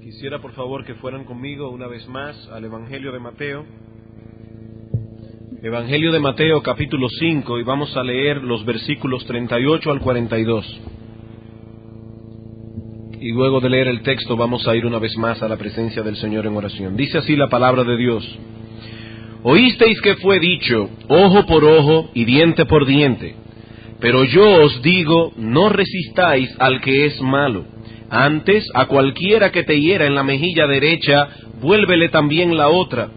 Quisiera por favor que fueran conmigo una vez más al Evangelio de Mateo. Evangelio de Mateo capítulo 5, y vamos a leer los versículos 38 al 42. Y luego de leer el texto vamos a ir una vez más a la presencia del Señor en oración. Dice así la palabra de Dios: Oísteis que fue dicho, ojo por ojo y diente por diente. Pero yo os digo, no resistáis al que es malo. Antes, a cualquiera que te hiera en la mejilla derecha, vuélvele también la otra.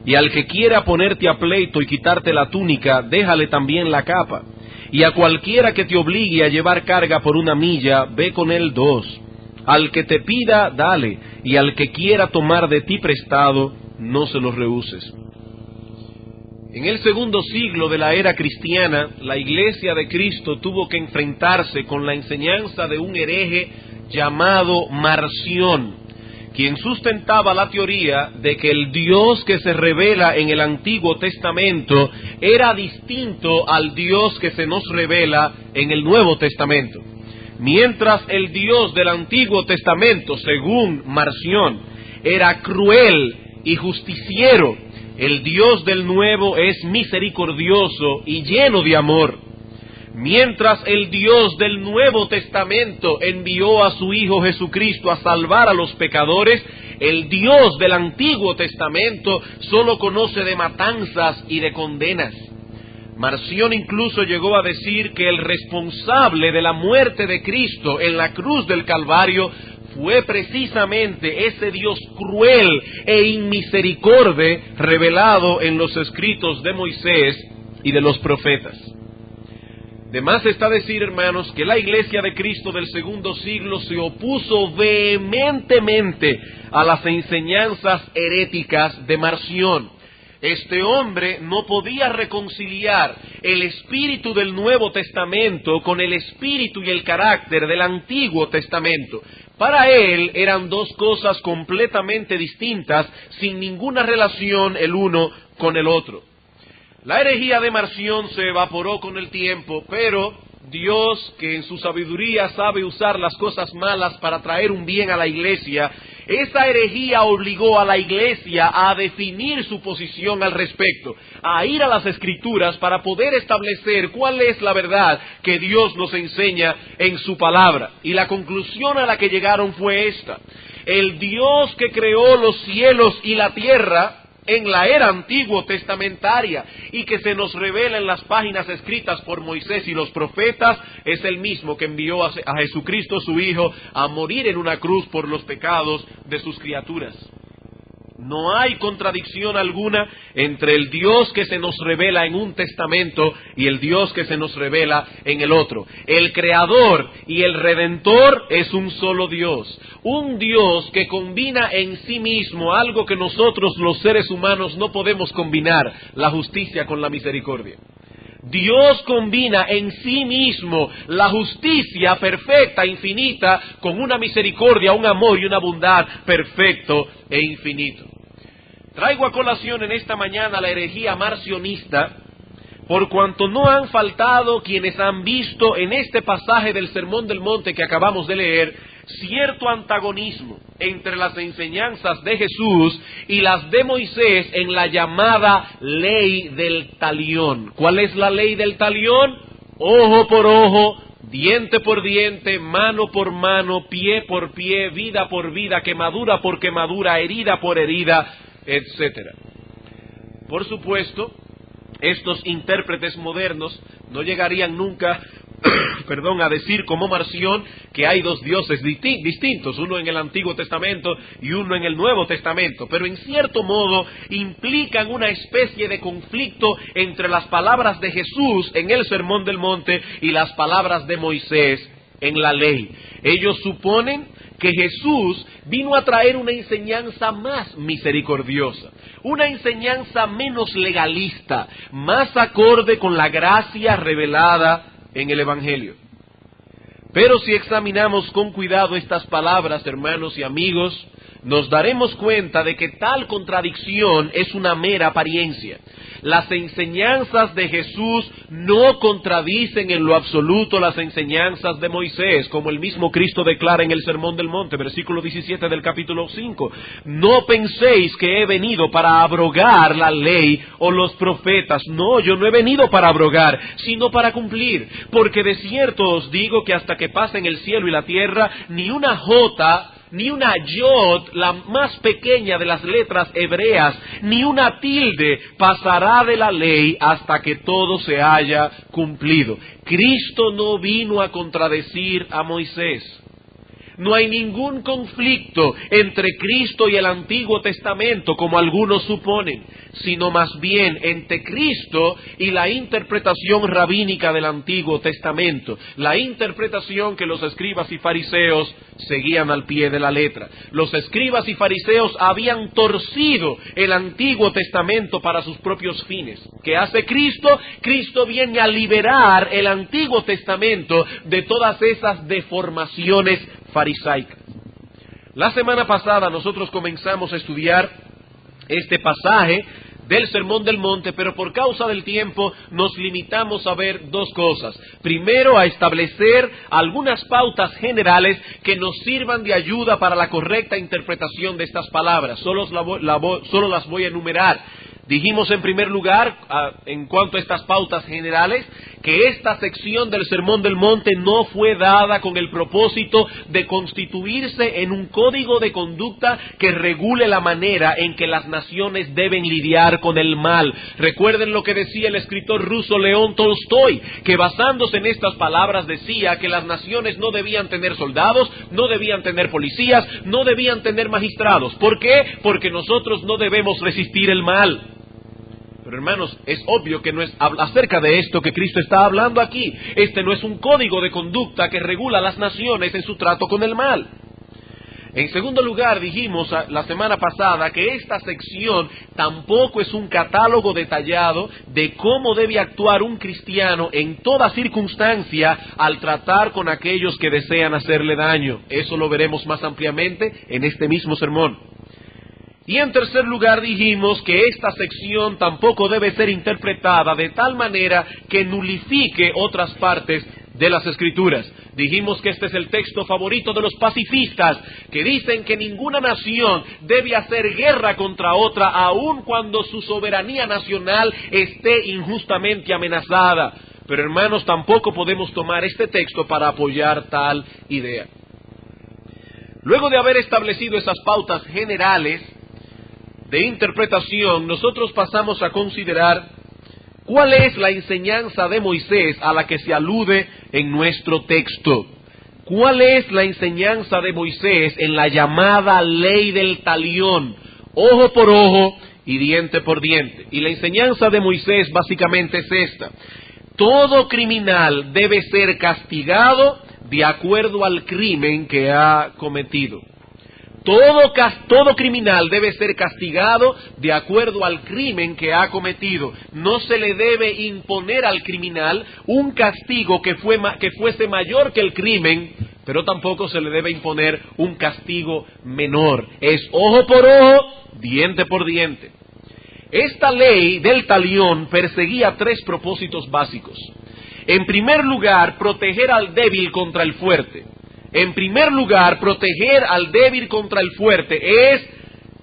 Y al que quiera ponerte a pleito y quitarte la túnica, déjale también la capa. Y a cualquiera que te obligue a llevar carga por 1 milla, ve con él 2. Al que te pida, dale, y al que quiera tomar de ti prestado, no se lo rehuses. En el segundo siglo de la era cristiana, la Iglesia de Cristo tuvo que enfrentarse con la enseñanza de un hereje llamado Marción, quien sustentaba la teoría de que el Dios que se revela en el Antiguo Testamento era distinto al Dios que se nos revela en el Nuevo Testamento. Mientras el Dios del Antiguo Testamento, según Marción, era cruel y justiciero, el Dios del Nuevo es misericordioso y lleno de amor. Mientras el Dios del Nuevo Testamento envió a su Hijo Jesucristo a salvar a los pecadores, el Dios del Antiguo Testamento solo conoce de matanzas y de condenas. Marción incluso llegó a decir que el responsable de la muerte de Cristo en la cruz del Calvario fue precisamente ese Dios cruel e inmisericorde revelado en los escritos de Moisés y de los profetas. De más está decir, hermanos, que la Iglesia de Cristo del segundo siglo se opuso vehementemente a las enseñanzas heréticas de Marción. Este hombre no podía reconciliar el espíritu del Nuevo Testamento con el espíritu y el carácter del Antiguo Testamento. Para él eran dos cosas completamente distintas, sin ninguna relación el uno con el otro. La herejía de Marción se evaporó con el tiempo, pero Dios, que en su sabiduría sabe usar las cosas malas para traer un bien a la Iglesia, esa herejía obligó a la Iglesia a definir su posición al respecto, a ir a las Escrituras para poder establecer cuál es la verdad que Dios nos enseña en su palabra. Y la conclusión a la que llegaron fue esta: el Dios que creó los cielos y la tierra en la era antiguo testamentaria y que se nos revela en las páginas escritas por Moisés y los profetas, es el mismo que envió a Jesucristo su Hijo a morir en una cruz por los pecados de sus criaturas. No hay contradicción alguna entre el Dios que se nos revela en un testamento y el Dios que se nos revela en el otro. El Creador y el Redentor es un solo Dios. Un Dios que combina en sí mismo algo que nosotros los seres humanos no podemos combinar: la justicia con la misericordia. Dios combina en sí mismo la justicia perfecta, infinita, con una misericordia, un amor y una bondad perfecto e infinito. Traigo a colación en esta mañana la herejía marcionista, por cuanto no han faltado quienes han visto en este pasaje del Sermón del Monte que acabamos de leer cierto antagonismo entre las enseñanzas de Jesús y las de Moisés en la llamada ley del talión. ¿Cuál es la ley del talión? Ojo por ojo, diente por diente, mano por mano, pie por pie, vida por vida, quemadura por quemadura, herida por herida, etcétera. Por supuesto, estos intérpretes modernos no llegarían nunca a decir como Marción que hay dos dioses distintos, uno en el Antiguo Testamento y uno en el Nuevo Testamento, pero en cierto modo implican una especie de conflicto entre las palabras de Jesús en el Sermón del Monte y las palabras de Moisés en la ley. Ellos suponen que Jesús vino a traer una enseñanza más misericordiosa, una enseñanza menos legalista, más acorde con la gracia revelada en el Evangelio. Pero si examinamos con cuidado estas palabras, hermanos y amigos, nos daremos cuenta de que tal contradicción es una mera apariencia. Las enseñanzas de Jesús no contradicen en lo absoluto las enseñanzas de Moisés, como el mismo Cristo declara en el Sermón del Monte, versículo 17 del capítulo 5. No penséis que he venido para abrogar la ley o los profetas. No, yo no he venido para abrogar, sino para cumplir. Porque de cierto os digo que hasta que pasen el cielo y la tierra, ni una jota, ni una yod, la más pequeña de las letras hebreas, ni una tilde pasará de la ley hasta que todo se haya cumplido. Cristo no vino a contradecir a Moisés. No hay ningún conflicto entre Cristo y el Antiguo Testamento, como algunos suponen, sino más bien entre Cristo y la interpretación rabínica del Antiguo Testamento, la interpretación que los escribas y fariseos seguían al pie de la letra. Los escribas y fariseos habían torcido el Antiguo Testamento para sus propios fines. ¿Qué hace Cristo? Cristo viene a liberar el Antiguo Testamento de todas esas deformaciones farisaicas. La semana pasada nosotros comenzamos a estudiar este pasaje del Sermón del Monte, pero por causa del tiempo nos limitamos a ver dos cosas. Primero, a establecer algunas pautas generales que nos sirvan de ayuda para la correcta interpretación de estas palabras. Solo las voy a enumerar. Dijimos en primer lugar, en cuanto a estas pautas generales, que esta sección del Sermón del Monte no fue dada con el propósito de constituirse en un código de conducta que regule la manera en que las naciones deben lidiar con el mal. Recuerden lo que decía el escritor ruso León Tolstoy, que basándose en estas palabras decía que las naciones no debían tener soldados, no debían tener policías, no debían tener magistrados. ¿Por qué? Porque nosotros no debemos resistir el mal. Pero hermanos, es obvio que no es acerca de esto que Cristo está hablando aquí. Este no es un código de conducta que regula a las naciones en su trato con el mal. En segundo lugar, dijimos la semana pasada que esta sección tampoco es un catálogo detallado de cómo debe actuar un cristiano en toda circunstancia al tratar con aquellos que desean hacerle daño. Eso lo veremos más ampliamente en este mismo sermón. Y en tercer lugar dijimos que esta sección tampoco debe ser interpretada de tal manera que nulifique otras partes de las Escrituras. Dijimos que este es el texto favorito de los pacifistas, que dicen que ninguna nación debe hacer guerra contra otra, aun cuando su soberanía nacional esté injustamente amenazada. Pero hermanos, tampoco podemos tomar este texto para apoyar tal idea. Luego de haber establecido esas pautas generales de interpretación, nosotros pasamos a considerar cuál es la enseñanza de Moisés a la que se alude en nuestro texto. ¿Cuál es la enseñanza de Moisés en la llamada ley del talión? Ojo por ojo y diente por diente. Y la enseñanza de Moisés básicamente es esta: todo criminal debe ser castigado de acuerdo al crimen que ha cometido. Todo criminal debe ser castigado de acuerdo al crimen que ha cometido. No se le debe imponer al criminal un castigo que fuese mayor que el crimen, pero tampoco se le debe imponer un castigo menor. Es ojo por ojo, diente por diente. Esta ley del talión perseguía tres propósitos básicos. En primer lugar, proteger al débil contra el fuerte. En primer lugar, proteger al débil contra el fuerte es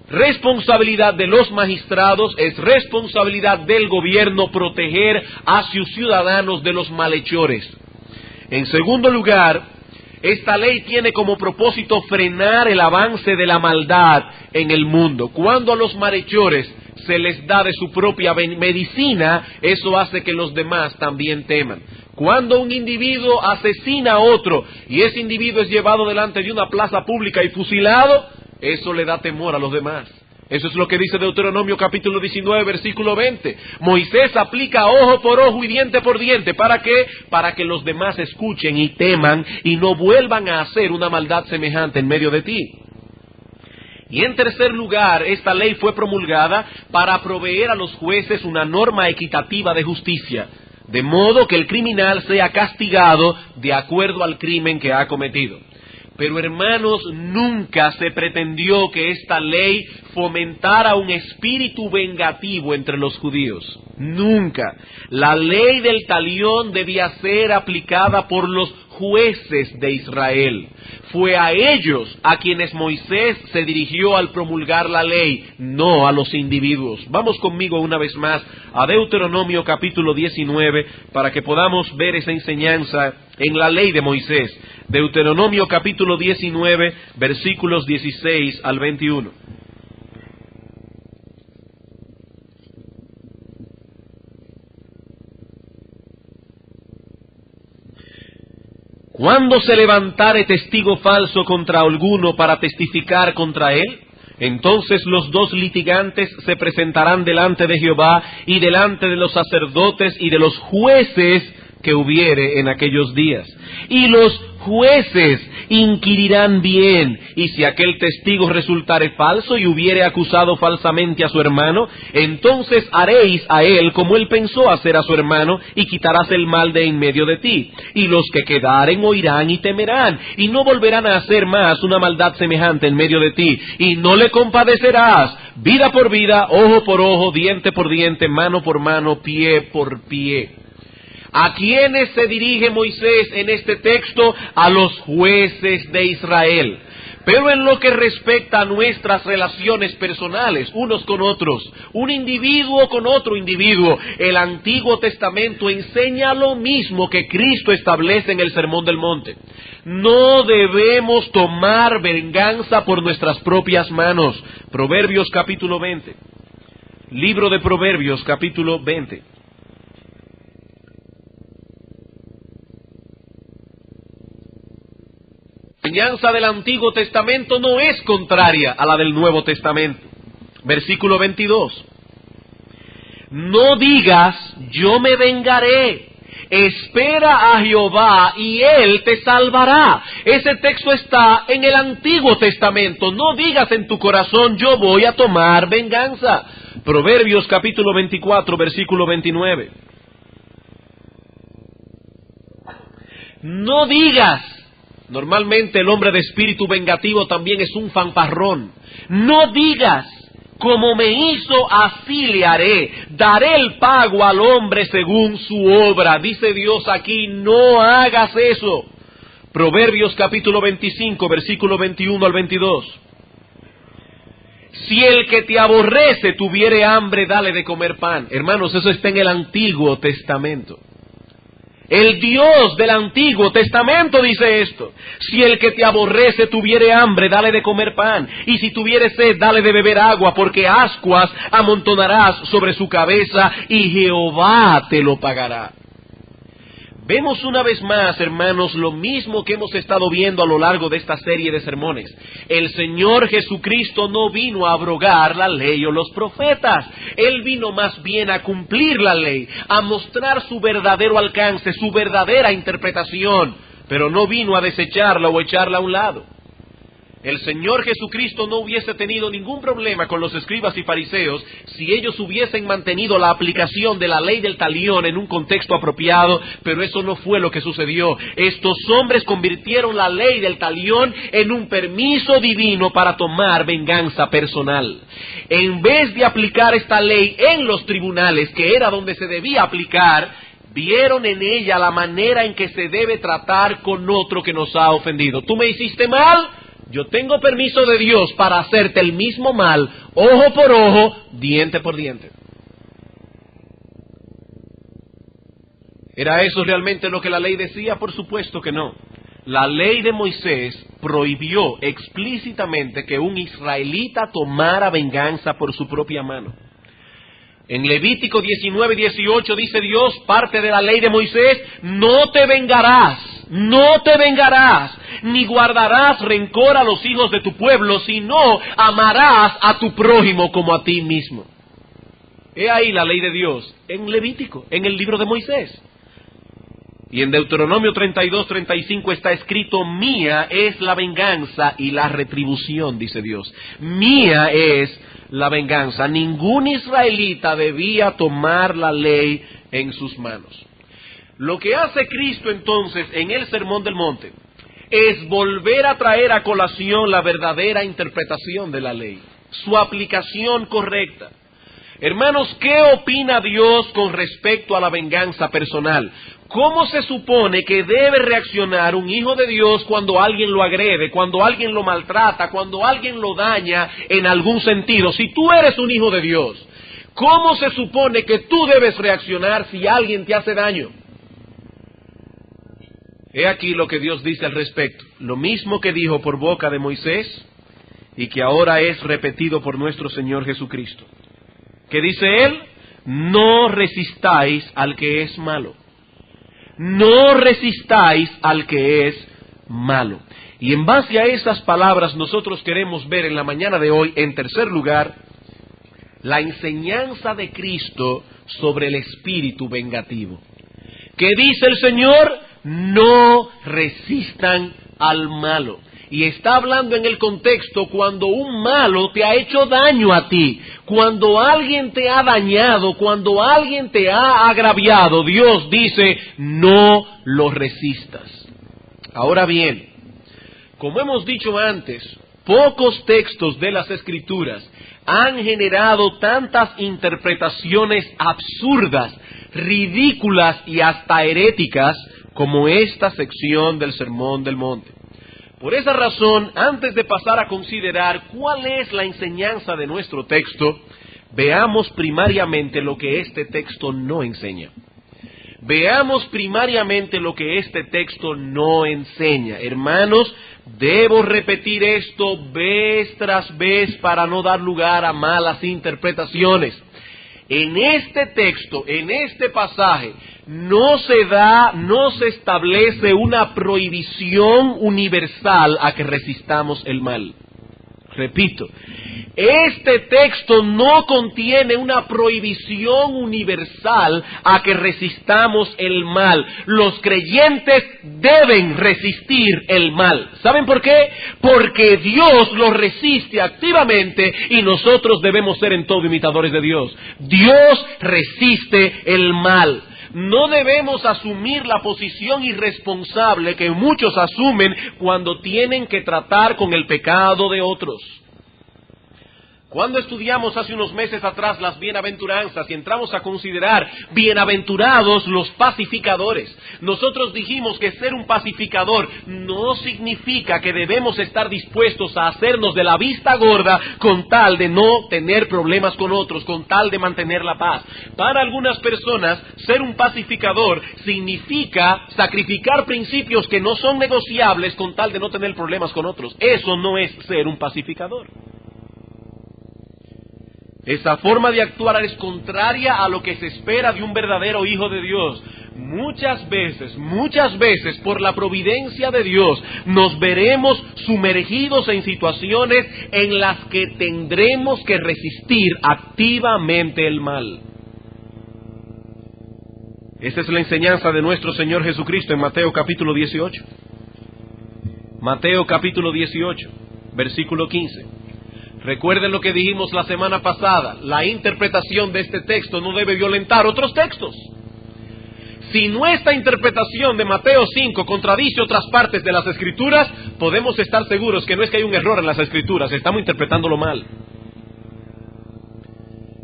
responsabilidad de los magistrados, es responsabilidad del gobierno proteger a sus ciudadanos de los malhechores. En segundo lugar, esta ley tiene como propósito frenar el avance de la maldad en el mundo. Cuando a los malhechores se les da de su propia medicina, eso hace que los demás también teman. Cuando un individuo asesina a otro y ese individuo es llevado delante de una plaza pública y fusilado, eso le da temor a los demás. Eso es lo que dice Deuteronomio capítulo 19, versículo 20. Moisés aplica ojo por ojo y diente por diente. ¿Para qué? Para que los demás escuchen y teman y no vuelvan a hacer una maldad semejante en medio de ti. Y en tercer lugar, esta ley fue promulgada para proveer a los jueces una norma equitativa de justicia, de modo que el criminal sea castigado de acuerdo al crimen que ha cometido. Pero hermanos, nunca se pretendió que esta ley fomentara un espíritu vengativo entre los judíos. Nunca. La ley del talión debía ser aplicada por los jueces de Israel. Fue a ellos a quienes Moisés se dirigió al promulgar la ley, no a los individuos. Vamos conmigo una vez más a Deuteronomio capítulo 19 para que podamos ver esa enseñanza en la ley de Moisés. Deuteronomio capítulo 19, versículos 16 al 21. Cuando se levantare testigo falso contra alguno para testificar contra él, entonces los dos litigantes se presentarán delante de Jehová y delante de los sacerdotes y de los jueces que hubiere en aquellos días. Y los jueces inquirirán bien, y si aquel testigo resultare falso y hubiere acusado falsamente a su hermano, entonces haréis a él como él pensó hacer a su hermano, y quitarás el mal de en medio de ti. Y los que quedaren oirán y temerán, y no volverán a hacer más una maldad semejante en medio de ti, y no le compadecerás, vida por vida, ojo por ojo, diente por diente, mano por mano, pie por pie. ¿A quiénes se dirige Moisés en este texto? A los jueces de Israel. Pero en lo que respecta a nuestras relaciones personales, unos con otros, un individuo con otro individuo, el Antiguo Testamento enseña lo mismo que Cristo establece en el Sermón del Monte. No debemos tomar venganza por nuestras propias manos. Proverbios capítulo 20. Libro de Proverbios capítulo 20. La enseñanza del Antiguo Testamento no es contraria a la del Nuevo Testamento. Versículo 22. No digas, yo me vengaré. Espera a Jehová y Él te salvará. Ese texto está en el Antiguo Testamento. No digas en tu corazón, yo voy a tomar venganza. Proverbios capítulo 24, versículo 29. No digas. Normalmente el hombre de espíritu vengativo también es un fanfarrón. No digas, como me hizo, así le haré. Daré el pago al hombre según su obra. Dice Dios aquí, no hagas eso. Proverbios capítulo 25, versículo 21 al 22. Si el que te aborrece tuviere hambre, dale de comer pan. Hermanos, eso está en el Antiguo Testamento. El Dios del Antiguo Testamento dice esto. Si el que te aborrece tuviere hambre, dale de comer pan. Y si tuviere sed, dale de beber agua, porque ascuas amontonarás sobre su cabeza y Jehová te lo pagará. Vemos una vez más, hermanos, lo mismo que hemos estado viendo a lo largo de esta serie de sermones. El Señor Jesucristo no vino a abrogar la ley o los profetas. Él vino más bien a cumplir la ley, a mostrar su verdadero alcance, su verdadera interpretación, pero no vino a desecharla o echarla a un lado. El Señor Jesucristo no hubiese tenido ningún problema con los escribas y fariseos si ellos hubiesen mantenido la aplicación de la ley del talión en un contexto apropiado, pero eso no fue lo que sucedió. Estos hombres convirtieron la ley del talión en un permiso divino para tomar venganza personal. En vez de aplicar esta ley en los tribunales, que era donde se debía aplicar, vieron en ella la manera en que se debe tratar con otro que nos ha ofendido. Tú me hiciste mal, yo tengo permiso de Dios para hacerte el mismo mal, ojo por ojo, diente por diente. ¿Era eso realmente lo que la ley decía? Por supuesto que no. La ley de Moisés prohibió explícitamente que un israelita tomara venganza por su propia mano. En Levítico 19:18 dice Dios, parte de la ley de Moisés, no te vengarás, ni guardarás rencor a los hijos de tu pueblo, sino amarás a tu prójimo como a ti mismo. He ahí la ley de Dios, en Levítico, en el libro de Moisés. Y en Deuteronomio 32:35 está escrito, mía es la venganza y la retribución, dice Dios. Mía es la venganza. Ningún israelita debía tomar la ley en sus manos. Lo que hace Cristo entonces en el Sermón del Monte es volver a traer a colación la verdadera interpretación de la ley, su aplicación correcta. Hermanos, ¿qué opina Dios con respecto a la venganza personal? ¿Cómo se supone que debe reaccionar un hijo de Dios cuando alguien lo agrede, cuando alguien lo maltrata, cuando alguien lo daña en algún sentido? Si tú eres un hijo de Dios, ¿cómo se supone que tú debes reaccionar si alguien te hace daño? He aquí lo que Dios dice al respecto. Lo mismo que dijo por boca de Moisés y que ahora es repetido por nuestro Señor Jesucristo. ¿Qué dice Él? No resistáis al que es malo. No resistáis al que es malo. Y en base a esas palabras nosotros queremos ver en la mañana de hoy, en tercer lugar, la enseñanza de Cristo sobre el espíritu vengativo. ¿Qué dice el Señor? No resistan al malo. Y está hablando en el contexto cuando un malo te ha hecho daño a ti, cuando alguien te ha dañado, cuando alguien te ha agraviado. Dios dice, no lo resistas. Ahora bien, como hemos dicho antes, pocos textos de las Escrituras han generado tantas interpretaciones absurdas, ridículas y hasta heréticas como esta sección del Sermón del Monte. Por esa razón, antes de pasar a considerar cuál es la enseñanza de nuestro texto, veamos primariamente lo que este texto no enseña. Veamos primariamente lo que este texto no enseña. Hermanos, debo repetir esto vez tras vez para no dar lugar a malas interpretaciones. En este texto, en este pasaje, no se establece una prohibición universal a que resistamos el mal. Repito, este texto no contiene una prohibición universal a que resistamos el mal. Los creyentes deben resistir el mal. ¿Saben por qué? Porque Dios lo resiste activamente y nosotros debemos ser en todo imitadores de Dios. Dios resiste el mal. No debemos asumir la posición irresponsable que muchos asumen cuando tienen que tratar con el pecado de otros. Cuando estudiamos hace unos meses atrás las bienaventuranzas y entramos a considerar bienaventurados los pacificadores, nosotros dijimos que ser un pacificador no significa que debemos estar dispuestos a hacernos de la vista gorda con tal de no tener problemas con otros, con tal de mantener la paz. Para algunas personas, ser un pacificador significa sacrificar principios que no son negociables con tal de no tener problemas con otros. Eso no es ser un pacificador. Esa forma de actuar es contraria a lo que se espera de un verdadero hijo de Dios. Muchas veces, por la providencia de Dios, nos veremos sumergidos en situaciones en las que tendremos que resistir activamente el mal. Esa es la enseñanza de nuestro Señor Jesucristo en Mateo capítulo 18. Mateo capítulo 18, versículo 15. Recuerden lo que dijimos la semana pasada, la interpretación de este texto no debe violentar otros textos. Si nuestra interpretación de Mateo 5 contradice otras partes de las Escrituras, podemos estar seguros que no es que hay un error en las Escrituras, estamos interpretándolo mal.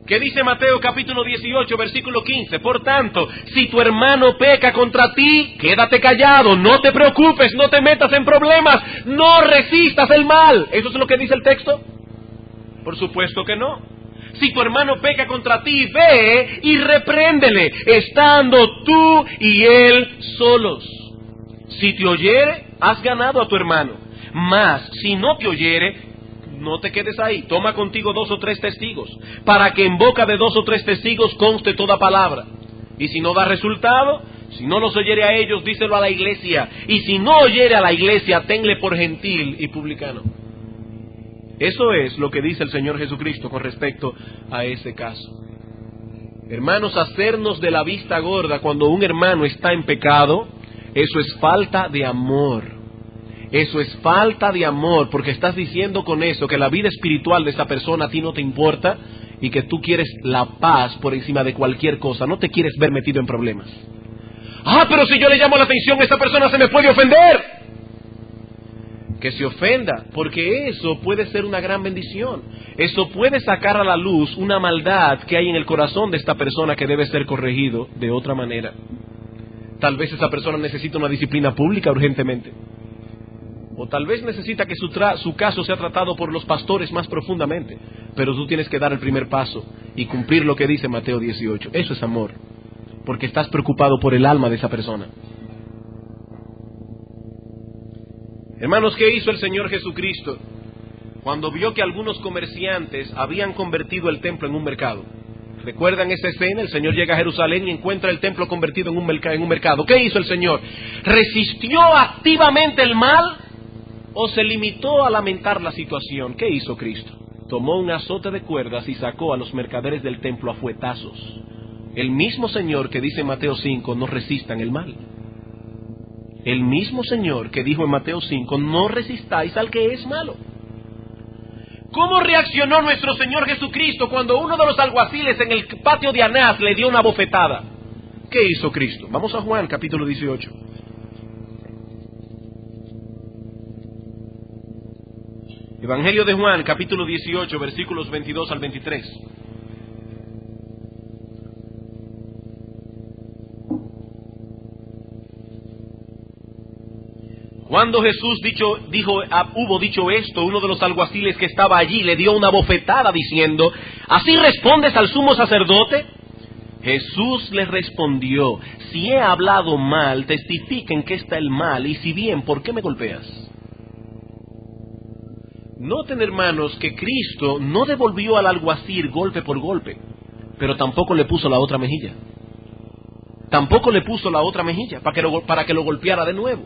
¿Qué dice Mateo capítulo 18, versículo 15? Por tanto, si tu hermano peca contra ti, quédate callado, no te preocupes, no te metas en problemas, no resistas el mal. ¿Eso es lo que dice el texto? Por supuesto que no. Si tu hermano peca contra ti, ve y repréndele, estando tú y él solos. Si te oyere, has ganado a tu hermano. Mas, si no te oyere, no te quedes ahí. Toma contigo 2 o 3 testigos, para que en boca de 2 o 3 testigos conste toda palabra. Y si no da resultado, si no los oyere a ellos, díselo a la iglesia. Y si no oyere a la iglesia, tenle por gentil y publicano. Eso es lo que dice el Señor Jesucristo con respecto a ese caso. Hermanos, hacernos de la vista gorda cuando un hermano está en pecado, eso es falta de amor. Eso es falta de amor, porque estás diciendo con eso que la vida espiritual de esa persona a ti no te importa y que tú quieres la paz por encima de cualquier cosa, no te quieres ver metido en problemas. Pero si yo le llamo la atención, esa persona se me puede ofender. que se ofenda, porque eso puede ser una gran bendición. Eso puede sacar a la luz una maldad que hay en el corazón de esta persona que debe ser corregido de otra manera. Tal vez esa persona necesita una disciplina pública urgentemente. O tal vez necesita que su caso sea tratado por los pastores más profundamente. Pero tú tienes que dar el primer paso y cumplir lo que dice Mateo 18. Eso es amor, porque estás preocupado por el alma de esa persona. Hermanos, ¿qué hizo el Señor Jesucristo cuando vio que algunos comerciantes habían convertido el templo en un mercado? ¿Recuerdan esa escena? El Señor llega a Jerusalén y encuentra el templo convertido en un mercado. ¿Qué hizo el Señor? ¿Resistió activamente el mal o se limitó a lamentar la situación? ¿Qué hizo Cristo? Tomó un azote de cuerdas y sacó a los mercaderes del templo a fuetazos. El mismo Señor que dice en Mateo 5, no resistan el mal. El mismo Señor que dijo en Mateo 5, no resistáis al que es malo. ¿Cómo reaccionó nuestro Señor Jesucristo cuando uno de los alguaciles en el patio de Anás le dio una bofetada? ¿Qué hizo Cristo? Vamos a Juan capítulo 18. Evangelio de Juan capítulo 18 versículos 22 al 23. Cuando Jesús hubo dicho esto, uno de los alguaciles que estaba allí le dio una bofetada diciendo, ¿así respondes al sumo sacerdote? Jesús le respondió, si he hablado mal, testifiquen que está el mal, y si bien, ¿por qué me golpeas? Noten, hermanos, que Cristo no devolvió al alguacil golpe por golpe, pero tampoco le puso la otra mejilla. Tampoco le puso la otra mejilla para que lo golpeara de nuevo.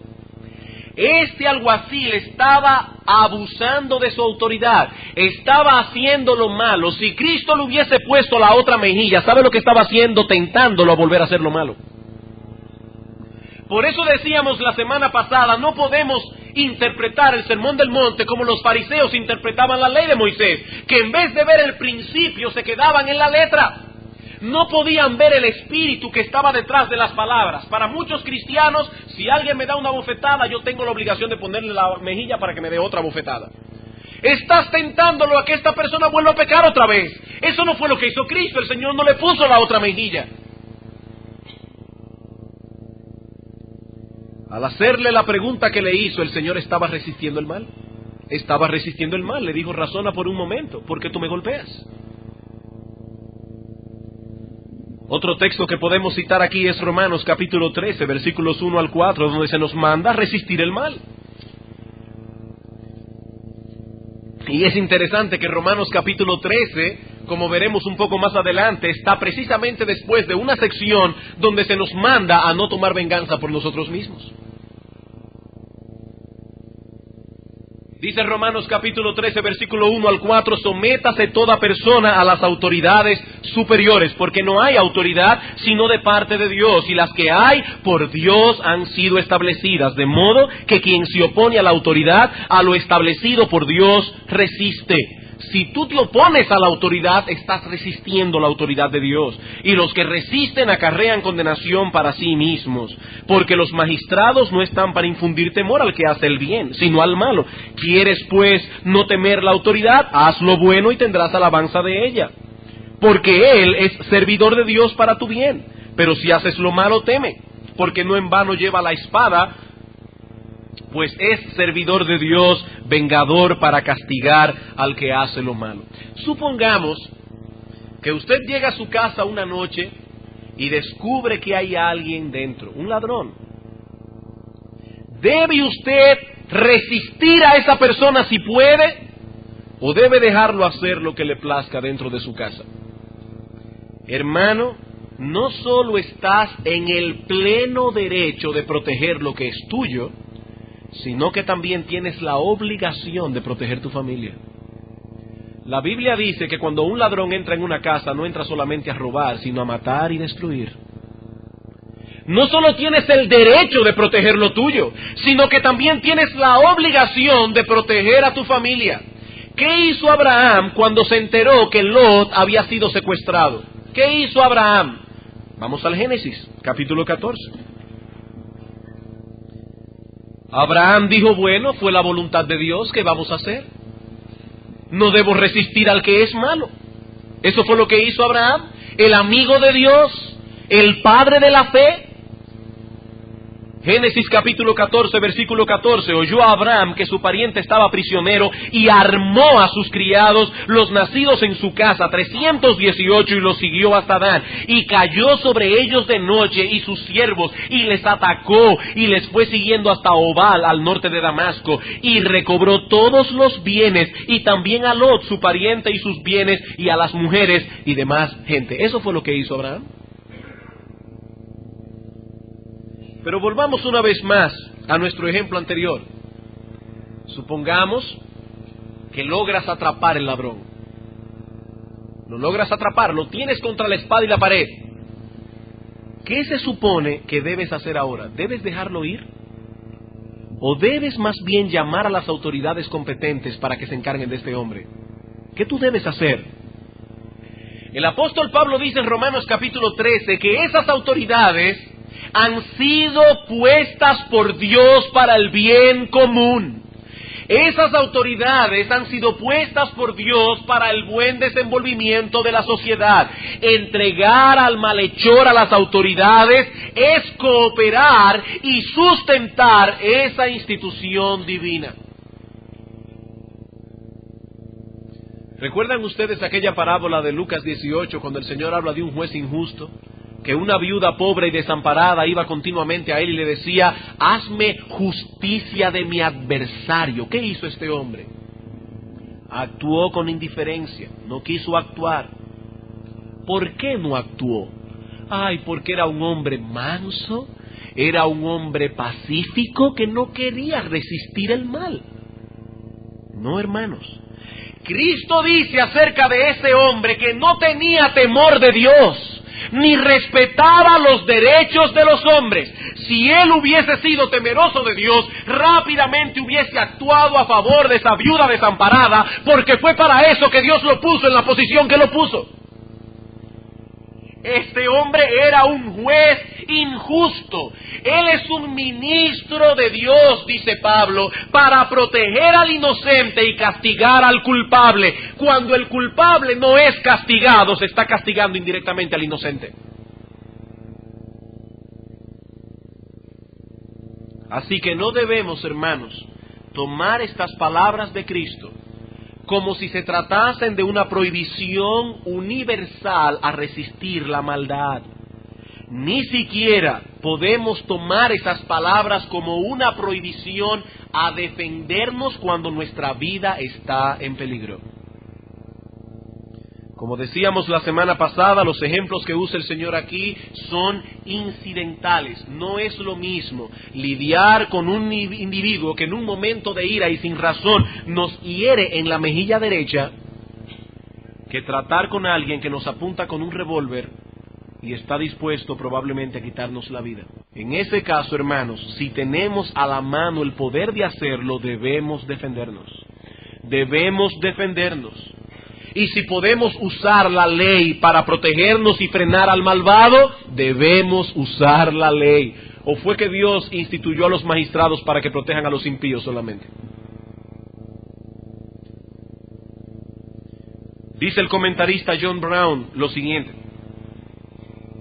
Este alguacil estaba abusando de su autoridad, estaba haciendo lo malo. Si Cristo le hubiese puesto la otra mejilla, ¿sabe lo que estaba haciendo? Tentándolo a volver a hacer lo malo. Por eso decíamos la semana pasada, no podemos interpretar el Sermón del Monte como los fariseos interpretaban la ley de Moisés, que en vez de ver el principio se quedaban en la letra. No podían ver el espíritu que estaba detrás de las palabras. Para muchos cristianos, si alguien me da una bofetada, yo tengo la obligación de ponerle la mejilla para que me dé otra bofetada. Estás tentándolo a que esta persona vuelva a pecar otra vez. Eso no fue lo que hizo Cristo. El Señor no le puso la otra mejilla. Al hacerle la pregunta que le hizo, el Señor estaba resistiendo el mal. Estaba resistiendo el mal. Le dijo, razona por un momento, ¿por qué tú me golpeas? Otro texto que podemos citar aquí es Romanos capítulo 13, versículos 1 al 4, donde se nos manda a resistir el mal. Y es interesante que Romanos capítulo 13, como veremos un poco más adelante, está precisamente después de una sección donde se nos manda a no tomar venganza por nosotros mismos. Dice Romanos capítulo 13, versículo 1 al 4, sométase toda persona a las autoridades superiores, porque no hay autoridad sino de parte de Dios, y las que hay por Dios han sido establecidas, de modo que quien se opone a la autoridad, a lo establecido por Dios, resiste. Si tú te opones a la autoridad, estás resistiendo la autoridad de Dios. Y los que resisten acarrean condenación para sí mismos. Porque los magistrados no están para infundir temor al que hace el bien, sino al malo. ¿Quieres, pues, no temer la autoridad? Haz lo bueno y tendrás alabanza de ella. Porque Él es servidor de Dios para tu bien. Pero si haces lo malo, teme. Porque no en vano lleva la espada, pues es servidor de Dios, vengador para castigar al que hace lo malo. Supongamos que usted llega a su casa una noche y descubre que hay alguien dentro, un ladrón. ¿Debe usted resistir a esa persona si puede? ¿O debe dejarlo hacer lo que le plazca dentro de su casa? Hermano, no solo estás en el pleno derecho de proteger lo que es tuyo, sino que también tienes la obligación de proteger tu familia. La Biblia dice que cuando un ladrón entra en una casa, no entra solamente a robar, sino a matar y destruir. No solo tienes el derecho de proteger lo tuyo, sino que también tienes la obligación de proteger a tu familia. ¿Qué hizo Abraham cuando se enteró que Lot había sido secuestrado? ¿Qué hizo Abraham? Vamos al Génesis, capítulo 14. Abraham dijo, bueno, fue la voluntad de Dios, ¿qué vamos a hacer? No debo resistir al que es malo. Eso fue lo que hizo Abraham, el amigo de Dios, el padre de la fe. Génesis capítulo 14, versículo 14, oyó a Abraham que su pariente estaba prisionero y armó a sus criados, los nacidos en su casa, 318, y los siguió hasta Dan. Y cayó sobre ellos de noche y sus siervos, y les atacó, y les fue siguiendo hasta Obal, al norte de Damasco, y recobró todos los bienes, y también a Lot, su pariente, y sus bienes, y a las mujeres, y demás gente. Eso fue lo que hizo Abraham. Pero volvamos una vez más a nuestro ejemplo anterior. Supongamos que logras atrapar el ladrón. Lo logras atrapar, lo tienes contra la espada y la pared. ¿Qué se supone que debes hacer ahora? ¿Debes dejarlo ir? ¿O debes más bien llamar a las autoridades competentes para que se encarguen de este hombre? ¿Qué tú debes hacer? El apóstol Pablo dice en Romanos capítulo 13 que esas autoridades han sido puestas por Dios para el bien común. Esas autoridades han sido puestas por Dios para el buen desenvolvimiento de la sociedad. Entregar al malhechor a las autoridades es cooperar y sustentar esa institución divina. ¿Recuerdan ustedes aquella parábola de Lucas 18 cuando el Señor habla de un juez injusto? Que una viuda pobre y desamparada iba continuamente a él y le decía, hazme justicia de mi adversario. ¿Qué hizo este hombre? Actuó con indiferencia, no quiso actuar. ¿Por qué no actuó? Ay, porque era un hombre manso, era un hombre pacífico que no quería resistir el mal. No, hermanos. Cristo dice acerca de ese hombre que no tenía temor de Dios, ni respetaba los derechos de los hombres. Si él hubiese sido temeroso de Dios, rápidamente hubiese actuado a favor de esa viuda desamparada, porque fue para eso que Dios lo puso en la posición que lo puso. Este hombre era un juez injusto. Él es un ministro de Dios, dice Pablo, para proteger al inocente y castigar al culpable. Cuando el culpable no es castigado, se está castigando indirectamente al inocente. Así que no debemos, hermanos, tomar estas palabras de Cristo como si se tratasen de una prohibición universal a resistir la maldad. Ni siquiera podemos tomar esas palabras como una prohibición a defendernos cuando nuestra vida está en peligro. Como decíamos la semana pasada, los ejemplos que usa el Señor aquí son incidentales. No es lo mismo lidiar con un individuo que en un momento de ira y sin razón nos hiere en la mejilla derecha, que tratar con alguien que nos apunta con un revólver y está dispuesto probablemente a quitarnos la vida. En ese caso, hermanos, si tenemos a la mano el poder de hacerlo, debemos defendernos. Debemos defendernos. Y si podemos usar la ley para protegernos y frenar al malvado, debemos usar la ley. ¿O fue que Dios instituyó a los magistrados para que protejan a los impíos solamente? Dice el comentarista John Brown lo siguiente: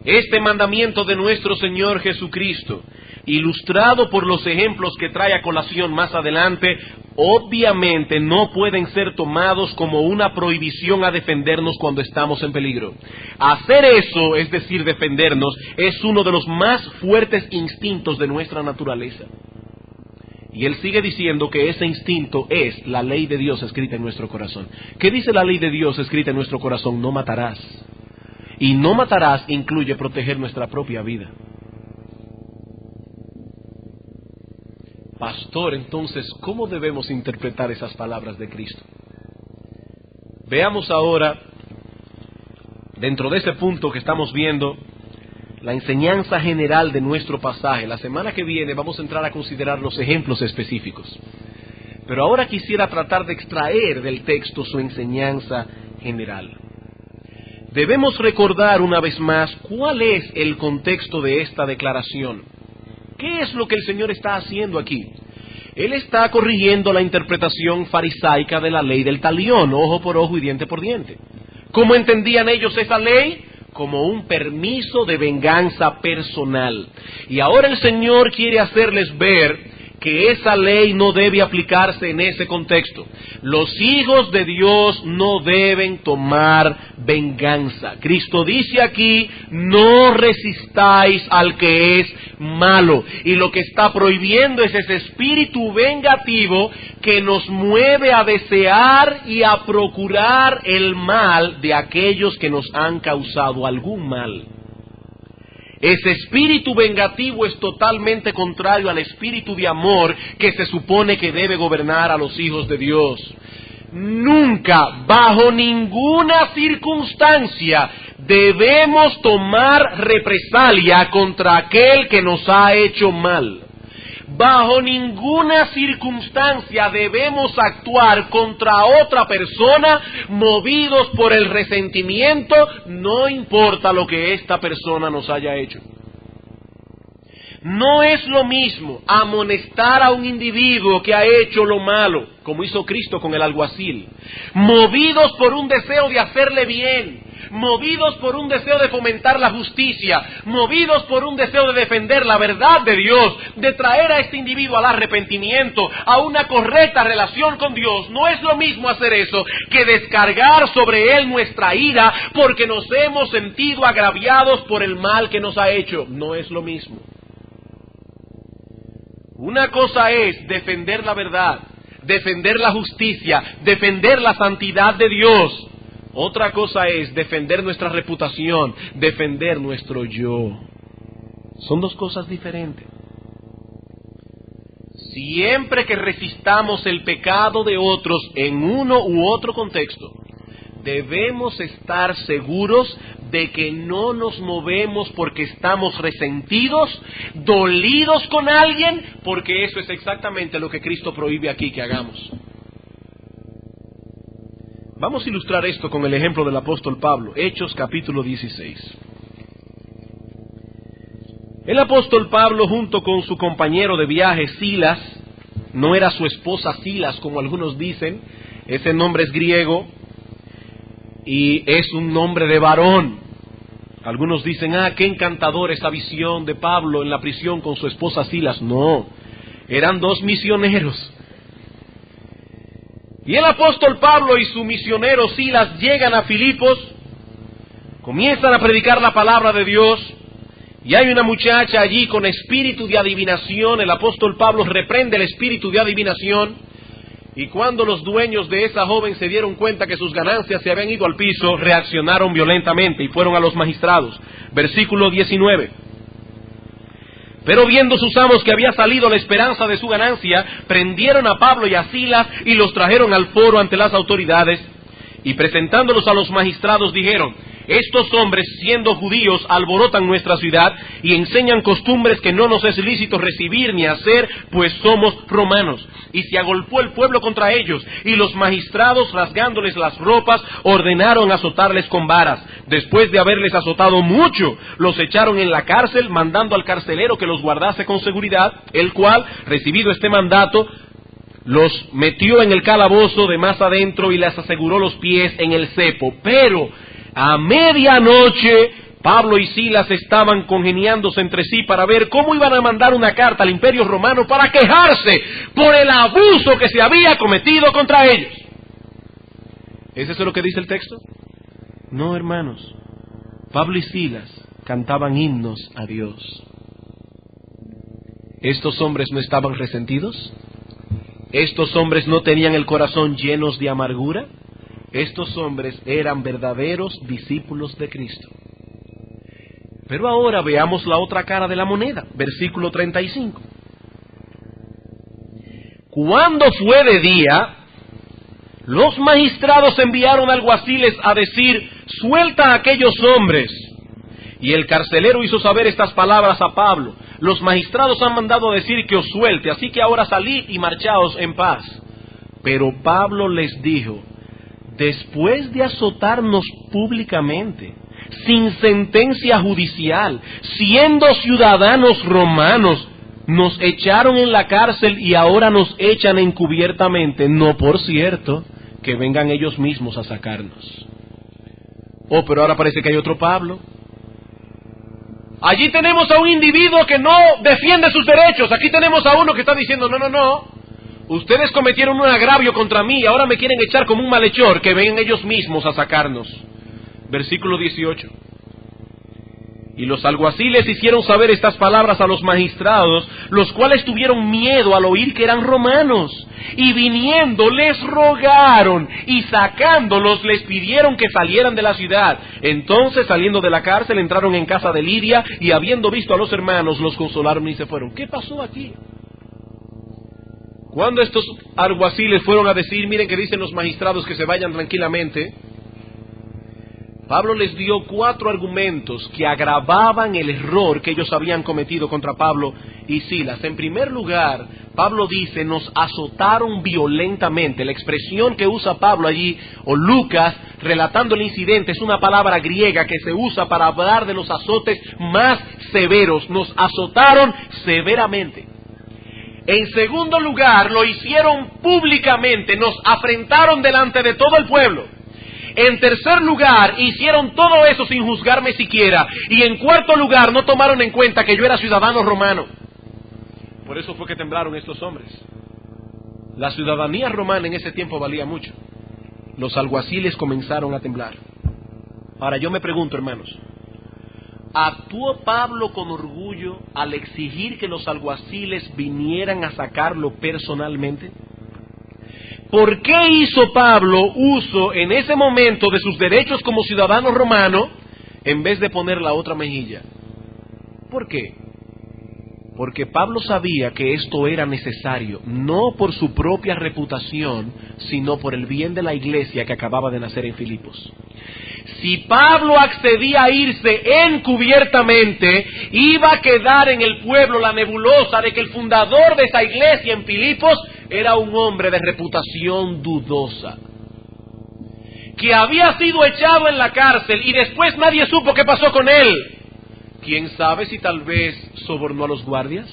este mandamiento de nuestro Señor Jesucristo, ilustrado por los ejemplos que trae a colación más adelante, obviamente no pueden ser tomados como una prohibición a defendernos cuando estamos en peligro. Hacer eso, es decir, defendernos, es uno de los más fuertes instintos de nuestra naturaleza. Y él sigue diciendo que ese instinto es la ley de Dios escrita en nuestro corazón. ¿Qué dice la ley de Dios escrita en nuestro corazón? No matarás. Y no matarás incluye proteger nuestra propia vida. Pastor, entonces, ¿cómo debemos interpretar esas palabras de Cristo? Veamos ahora, dentro de ese punto que estamos viendo, la enseñanza general de nuestro pasaje. La semana que viene vamos a entrar a considerar los ejemplos específicos. Pero ahora quisiera tratar de extraer del texto su enseñanza general. Debemos recordar una vez más cuál es el contexto de esta declaración. ¿Qué es lo que el Señor está haciendo aquí? Él está corrigiendo la interpretación farisaica de la ley del talión, ojo por ojo y diente por diente. ¿Cómo entendían ellos esa ley? Como un permiso de venganza personal. Y ahora el Señor quiere hacerles ver que esa ley no debe aplicarse en ese contexto. Los hijos de Dios no deben tomar venganza. Cristo dice aquí, no resistáis al que es malo. Y lo que está prohibiendo es ese espíritu vengativo que nos mueve a desear y a procurar el mal de aquellos que nos han causado algún mal. Ese espíritu vengativo es totalmente contrario al espíritu de amor que se supone que debe gobernar a los hijos de Dios. Nunca, bajo ninguna circunstancia, debemos tomar represalia contra aquel que nos ha hecho mal. Bajo ninguna circunstancia debemos actuar contra otra persona movidos por el resentimiento, no importa lo que esta persona nos haya hecho. No es lo mismo amonestar a un individuo que ha hecho lo malo, como hizo Cristo con el alguacil, movidos por un deseo de hacerle bien, movidos por un deseo de fomentar la justicia, movidos por un deseo de defender la verdad de Dios, de traer a este individuo al arrepentimiento, a una correcta relación con Dios. No es lo mismo hacer eso que descargar sobre él nuestra ira porque nos hemos sentido agraviados por el mal que nos ha hecho. No es lo mismo. Una cosa es defender la verdad, defender la justicia, defender la santidad de Dios. Otra cosa es defender nuestra reputación, defender nuestro yo. Son dos cosas diferentes. Siempre que resistamos el pecado de otros en uno u otro contexto, debemos estar seguros de que no nos movemos porque estamos resentidos, dolidos con alguien, porque eso es exactamente lo que Cristo prohíbe aquí que hagamos. Vamos a ilustrar esto con el ejemplo del apóstol Pablo, Hechos capítulo 16. El apóstol Pablo, junto con su compañero de viaje Silas, no era su esposa Silas como algunos dicen, ese nombre es griego y es un nombre de varón. Algunos dicen, qué encantador esa visión de Pablo en la prisión con su esposa Silas. No, eran dos misioneros. Y el apóstol Pablo y su misionero Silas llegan a Filipos, comienzan a predicar la palabra de Dios, y hay una muchacha allí con espíritu de adivinación. El apóstol Pablo reprende el espíritu de adivinación, y cuando los dueños de esa joven se dieron cuenta que sus ganancias se habían ido al piso, reaccionaron violentamente y fueron a los magistrados. Versículo 19. Pero viendo sus amos que había salido la esperanza de su ganancia, prendieron a Pablo y a Silas y los trajeron al foro ante las autoridades, y presentándolos a los magistrados dijeron: estos hombres, siendo judíos, alborotan nuestra ciudad y enseñan costumbres que no nos es lícito recibir ni hacer, pues somos romanos. Y se agolpó el pueblo contra ellos, y los magistrados, rasgándoles las ropas, ordenaron azotarles con varas. Después de haberles azotado mucho, los echaron en la cárcel, mandando al carcelero que los guardase con seguridad, el cual, recibido este mandato, los metió en el calabozo de más adentro y les aseguró los pies en el cepo. Pero a medianoche Pablo y Silas estaban congeniándose entre sí para ver cómo iban a mandar una carta al Imperio Romano para quejarse por el abuso que se había cometido contra ellos. ¿Es eso lo que dice el texto? No, hermanos. Pablo y Silas cantaban himnos a Dios. ¿Estos hombres no estaban resentidos? ¿Estos hombres no tenían el corazón llenos de amargura? Estos hombres eran verdaderos discípulos de Cristo. Pero ahora veamos la otra cara de la moneda, versículo 35. Cuando fue de día, los magistrados enviaron alguaciles a decir: suelta a aquellos hombres. Y el carcelero hizo saber estas palabras a Pablo: los magistrados han mandado a decir que os suelte, así que ahora salid y marchaos en paz. Pero Pablo les dijo: después de azotarnos públicamente, sin sentencia judicial, siendo ciudadanos romanos, Nos echaron en la cárcel y ahora nos echan encubiertamente, no por cierto que vengan ellos mismos a sacarnos. Oh, pero ahora parece que hay otro Pablo. Allí tenemos a un individuo que no defiende sus derechos. Aquí tenemos a uno que está diciendo, no. Ustedes cometieron un agravio contra mí y ahora me quieren echar como un malhechor, que vengan ellos mismos a sacarnos. Versículo 18. Y los alguaciles hicieron saber estas palabras a los magistrados, los cuales tuvieron miedo al oír que eran romanos. Y viniendo les rogaron, y sacándolos les pidieron que salieran de la ciudad. Entonces, saliendo de la cárcel, entraron en casa de Lidia, y habiendo visto a los hermanos, los consolaron y se fueron. ¿Qué pasó aquí? Cuando estos alguaciles fueron a decir, miren que dicen los magistrados que se vayan tranquilamente, Pablo les dio 4 argumentos que agravaban el error que ellos habían cometido contra Pablo y Silas. En primer lugar, Pablo dice, nos azotaron violentamente. La expresión que usa Pablo allí, o Lucas, relatando el incidente, es una palabra griega que se usa para hablar de los azotes más severos. Nos azotaron severamente. En segundo lugar, lo hicieron públicamente, nos afrentaron delante de todo el pueblo. En tercer lugar, hicieron todo eso sin juzgarme siquiera. Y en cuarto lugar, no tomaron en cuenta que yo era ciudadano romano. Por eso fue que temblaron estos hombres. La ciudadanía romana en ese tiempo valía mucho. Los alguaciles comenzaron a temblar. Ahora yo me pregunto, hermanos, ¿actuó Pablo con orgullo al exigir que los alguaciles vinieran a sacarlo personalmente? ¿Por qué hizo Pablo uso en ese momento de sus derechos como ciudadano romano en vez de poner la otra mejilla? ¿Por qué? Porque Pablo sabía que esto era necesario, no por su propia reputación, sino por el bien de la iglesia que acababa de nacer en Filipos. Si Pablo accedía a irse encubiertamente, iba a quedar en el pueblo la nebulosa de que el fundador de esa iglesia en Filipos era un hombre de reputación dudosa, que había sido echado en la cárcel y después nadie supo qué pasó con él. ¿Quién sabe si tal vez sobornó a los guardias?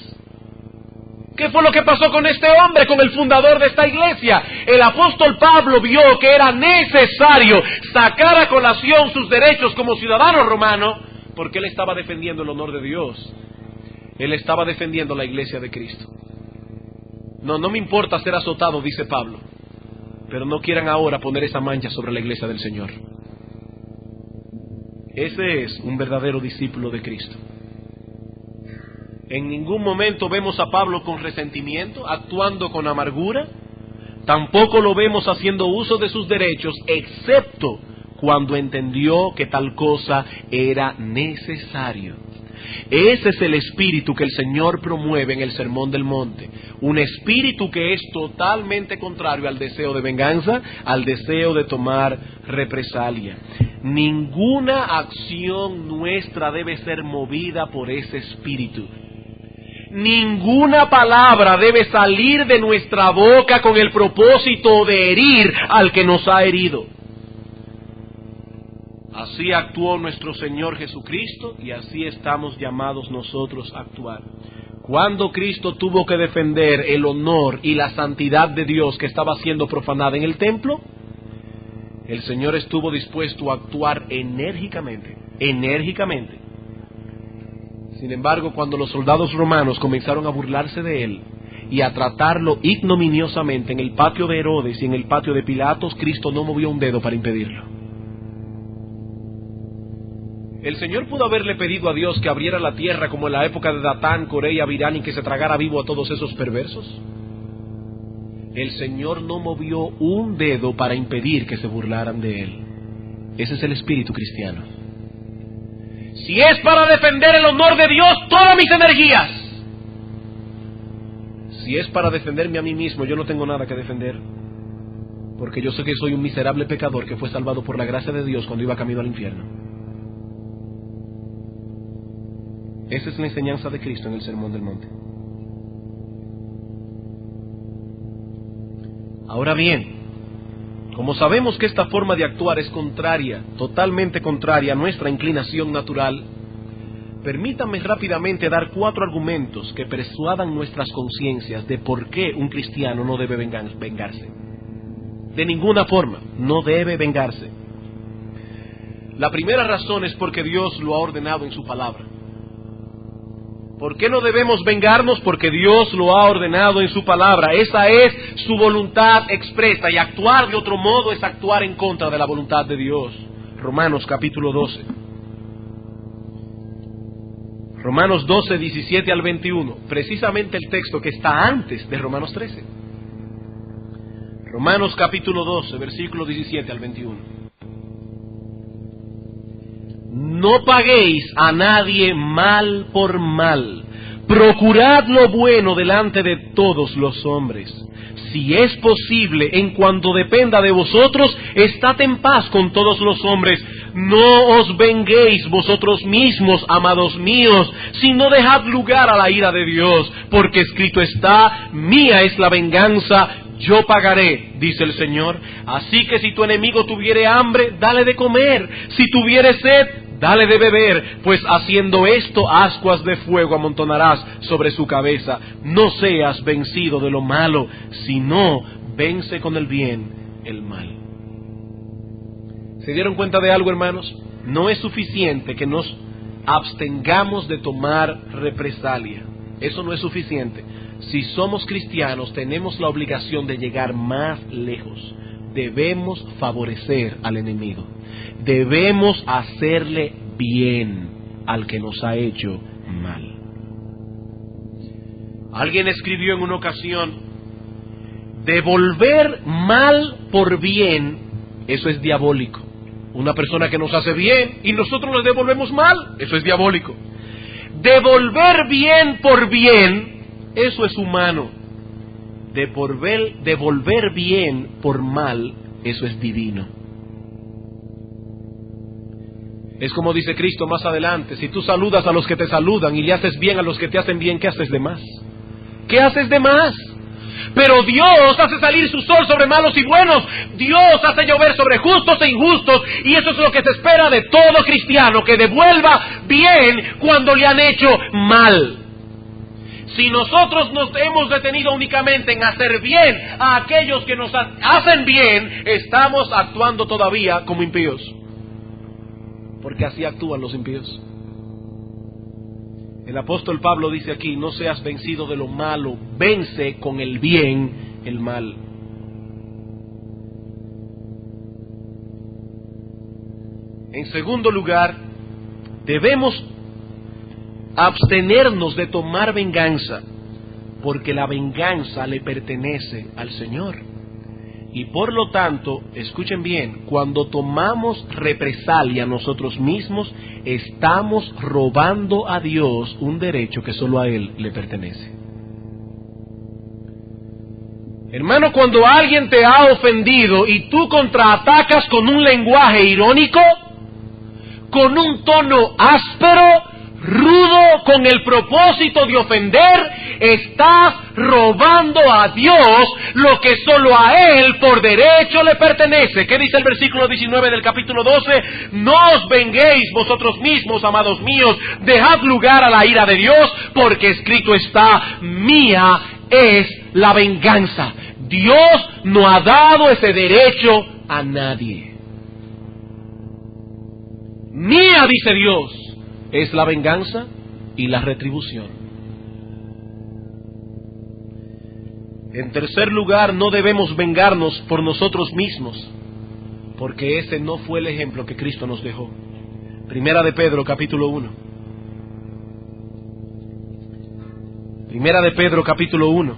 ¿Qué fue lo que pasó con este hombre, con el fundador de esta iglesia? El apóstol Pablo vio que era necesario sacar a colación sus derechos como ciudadano romano, porque él estaba defendiendo el honor de Dios. Él estaba defendiendo la iglesia de Cristo. No me importa ser azotado, dice Pablo, pero no quieran ahora poner esa mancha sobre la iglesia del Señor. Ese es un verdadero discípulo de Cristo. En ningún momento vemos a Pablo con resentimiento, actuando con amargura. Tampoco lo vemos haciendo uso de sus derechos, excepto cuando entendió que tal cosa era necesario. Ese es el espíritu que el Señor promueve en el Sermón del Monte. Un espíritu que es totalmente contrario al deseo de venganza, al deseo de tomar represalia. Ninguna acción nuestra debe ser movida por ese espíritu. Ninguna palabra debe salir de nuestra boca con el propósito de herir al que nos ha herido. Así actuó nuestro Señor Jesucristo y así estamos llamados nosotros a actuar. Cuando Cristo tuvo que defender el honor y la santidad de Dios que estaba siendo profanada en el templo, el Señor estuvo dispuesto a actuar enérgicamente. Sin embargo, cuando los soldados romanos comenzaron a burlarse de él y a tratarlo ignominiosamente en el patio de Herodes y en el patio de Pilatos, Cristo no movió un dedo para impedirlo. El Señor pudo haberle pedido a Dios que abriera la tierra como en la época de Datán, Coré y Abirán y que se tragara vivo a todos esos perversos. El Señor no movió un dedo para impedir que se burlaran de él. Ese es el espíritu cristiano. Si es para defender el honor de Dios, todas mis energías. Si es para defenderme a mí mismo, yo no tengo nada que defender. Porque yo sé que soy un miserable pecador que fue salvado por la gracia de Dios cuando iba camino al infierno. Esa es la enseñanza de Cristo en el Sermón del Monte. Ahora bien, como sabemos que esta forma de actuar es contraria, totalmente contraria a nuestra inclinación natural, Permítanme rápidamente dar 4 argumentos que persuadan nuestras conciencias de por qué un cristiano no debe vengarse. De ninguna forma, no debe vengarse. La primera razón es porque Dios lo ha ordenado en su palabra. ¿Por qué no debemos vengarnos? Porque Dios lo ha ordenado en su palabra. Esa es su voluntad expresa, y actuar de otro modo es actuar en contra de la voluntad de Dios. Romanos capítulo 12. Romanos 12, 17 al 21, precisamente el texto que está antes de Romanos 13. Romanos capítulo 12, versículo 17 al 21. No paguéis a nadie mal por mal. Procurad lo bueno delante de todos los hombres. Si es posible, en cuanto dependa de vosotros, estad en paz con todos los hombres. No os venguéis vosotros mismos, amados míos, sino dejad lugar a la ira de Dios, porque escrito está: mía es la venganza, yo pagaré, dice el Señor. Así que si tu enemigo tuviere hambre, dale de comer; si tuviere sed, dale de beber, pues haciendo esto, ascuas de fuego amontonarás sobre su cabeza. No seas vencido de lo malo, sino vence con el bien el mal. ¿Se dieron cuenta de algo, hermanos? No es suficiente que nos abstengamos de tomar represalia. Eso no es suficiente. Si somos cristianos, tenemos la obligación de llegar más lejos. Debemos favorecer al enemigo. Debemos hacerle bien al que nos ha hecho mal. Alguien escribió en una ocasión: devolver mal por bien, eso es diabólico. Una persona que nos hace bien y nosotros le devolvemos mal, eso es diabólico. Devolver bien por bien, eso es humano. Devolver bien por mal, eso es divino. Es como dice Cristo más adelante: si tú saludas a los que te saludan y le haces bien a los que te hacen bien, ¿qué haces de más? ¿Qué haces de más? Pero Dios hace salir su sol sobre malos y buenos. Dios hace llover sobre justos e injustos. Y eso es lo que se espera de todo cristiano, que devuelva bien cuando le han hecho mal. Si nosotros nos hemos detenido únicamente en hacer bien a aquellos que nos hacen bien, estamos actuando todavía como impíos. Porque así actúan los impíos. El apóstol Pablo dice aquí: no seas vencido de lo malo, vence con el bien el mal. En segundo lugar, debemos abstenernos de tomar venganza, porque la venganza le pertenece al Señor. Y por lo tanto, escuchen bien, cuando tomamos represalia nosotros mismos, estamos robando a Dios un derecho que solo a Él le pertenece. Hermano, cuando alguien te ha ofendido y tú contraatacas con un lenguaje irónico, con un tono áspero, rudo, con el propósito de ofender, estás robando a Dios lo que solo a Él por derecho le pertenece. ¿Qué dice el versículo 19 del capítulo 12? No os venguéis vosotros mismos, amados míos, dejad lugar a la ira de Dios, porque escrito está: mía es la venganza. Dios no ha dado ese derecho a nadie. Mía, dice Dios, es la venganza y la retribución. En tercer lugar, no debemos vengarnos por nosotros mismos, porque ese no fue el ejemplo que Cristo nos dejó. Primera de Pedro, capítulo 1. Primera de Pedro, capítulo 1,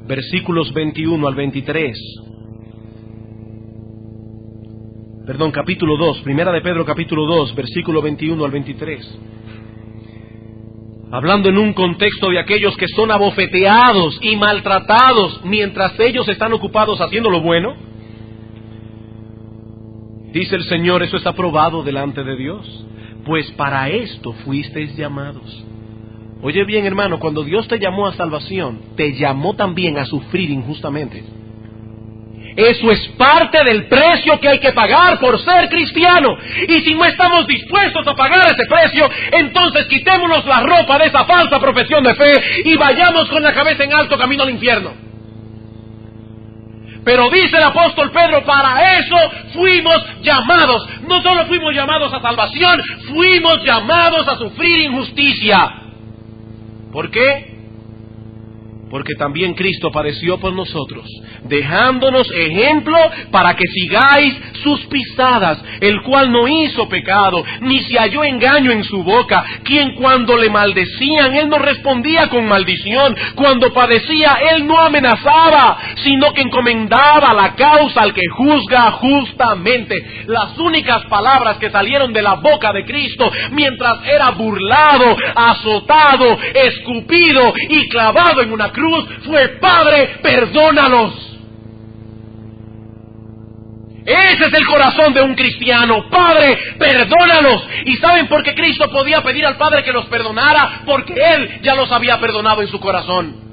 versículos 21 al 23. Perdón, capítulo 2, Primera de Pedro, capítulo 2, versículo 21 al 23. Hablando en un contexto de aquellos que son abofeteados y maltratados mientras ellos están ocupados haciendo lo bueno. Dice el Señor: eso es aprobado delante de Dios, pues para esto fuisteis llamados. Oye bien, hermano, cuando Dios te llamó a salvación, te llamó también a sufrir injustamente. Eso es parte del precio que hay que pagar por ser cristiano. Y si no estamos dispuestos a pagar ese precio, entonces quitémonos la ropa de esa falsa profesión de fe y vayamos con la cabeza en alto camino al infierno. Pero dice el apóstol Pedro, para eso fuimos llamados. No solo fuimos llamados a salvación, fuimos llamados a sufrir injusticia. ¿Por qué? Porque también Cristo padeció por nosotros, dejándonos ejemplo para que sigáis sus pisadas, el cual no hizo pecado, ni se halló engaño en su boca, quien cuando le maldecían, él no respondía con maldición, cuando padecía, él no amenazaba, sino que encomendaba la causa al que juzga justamente. Las únicas palabras que salieron de la boca de Cristo, mientras era burlado, azotado, escupido y clavado en una cruz, fue: Padre, perdónalos. Ese es el corazón de un cristiano: Padre, perdónalos. ¿Y saben por qué Cristo podía pedir al Padre que los perdonara? Porque Él ya los había perdonado en su corazón.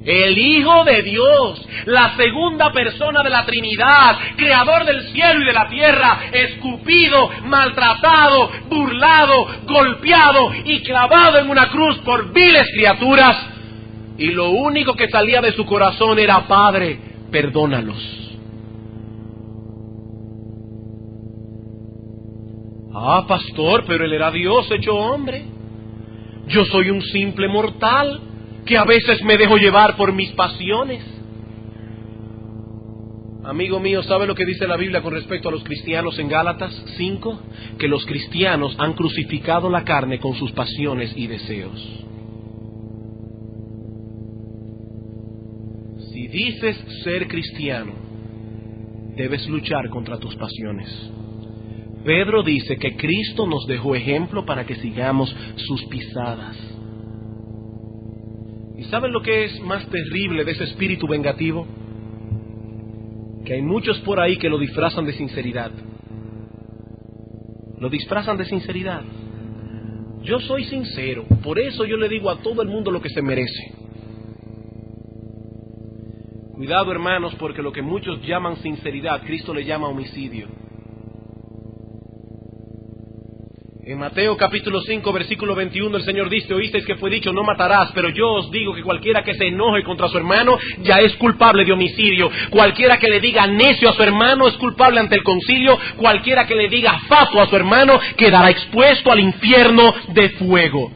El Hijo de Dios, la segunda persona de la Trinidad, creador del cielo y de la tierra, escupido, maltratado, burlado, golpeado y clavado en una cruz por viles criaturas, y lo único que salía de su corazón era: Padre, perdónalos. Ah, pastor, pero Él era Dios hecho hombre. Yo soy un simple mortal que a veces me dejo llevar por mis pasiones. Amigo mío, ¿sabe lo que dice la Biblia con respecto a los cristianos en Gálatas 5? Que los cristianos han crucificado la carne con sus pasiones y deseos. Si dices ser cristiano, debes luchar contra tus pasiones. Pedro dice que Cristo nos dejó ejemplo para que sigamos sus pisadas. ¿Y saben lo que es más terrible de ese espíritu vengativo? Que hay muchos por ahí que lo disfrazan de sinceridad. Lo disfrazan de sinceridad. Yo soy sincero, por eso yo le digo a todo el mundo lo que se merece. Cuidado, hermanos, porque lo que muchos llaman sinceridad, Cristo le llama homicidio. En Mateo capítulo 5, versículo 21, el Señor dice: oísteis que fue dicho, no matarás, pero yo os digo que cualquiera que se enoje contra su hermano ya es culpable de homicidio. Cualquiera que le diga necio a su hermano es culpable ante el concilio. Cualquiera que le diga fatuo a su hermano quedará expuesto al infierno de fuego.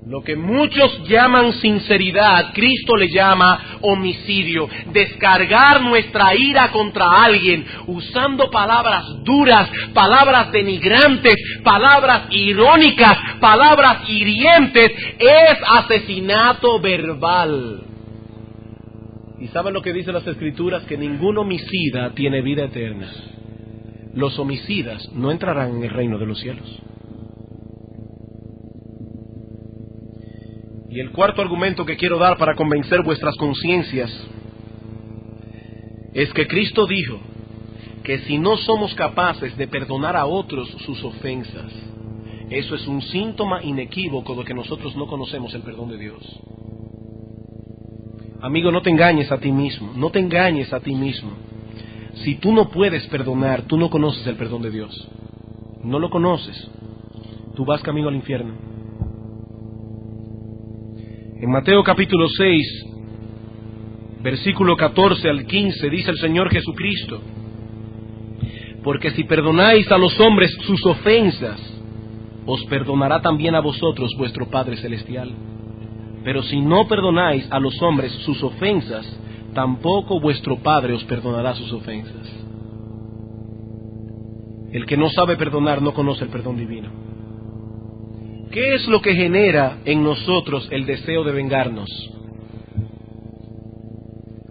Lo que muchos llaman sinceridad, Cristo le llama homicidio. Descargar nuestra ira contra alguien usando palabras duras, palabras denigrantes, palabras irónicas, palabras hirientes, es asesinato verbal. ¿Y saben lo que dicen las Escrituras? Que ningún homicida tiene vida eterna. Los homicidas no entrarán en el reino de los cielos. Y el cuarto argumento que quiero dar para convencer vuestras conciencias es que Cristo dijo que si no somos capaces de perdonar a otros sus ofensas, eso es un síntoma inequívoco de que nosotros no conocemos el perdón de Dios. Amigo, no te engañes a ti mismo, no te engañes a ti mismo. Si tú no puedes perdonar, tú no conoces el perdón de Dios. No lo conoces. Tú vas camino al infierno. En Mateo capítulo 6, versículo 14 al 15, dice el Señor Jesucristo: porque si perdonáis a los hombres sus ofensas, os perdonará también a vosotros vuestro Padre Celestial. Pero si no perdonáis a los hombres sus ofensas, tampoco vuestro Padre os perdonará sus ofensas. El que no sabe perdonar no conoce el perdón divino. ¿Qué es lo que genera en nosotros el deseo de vengarnos?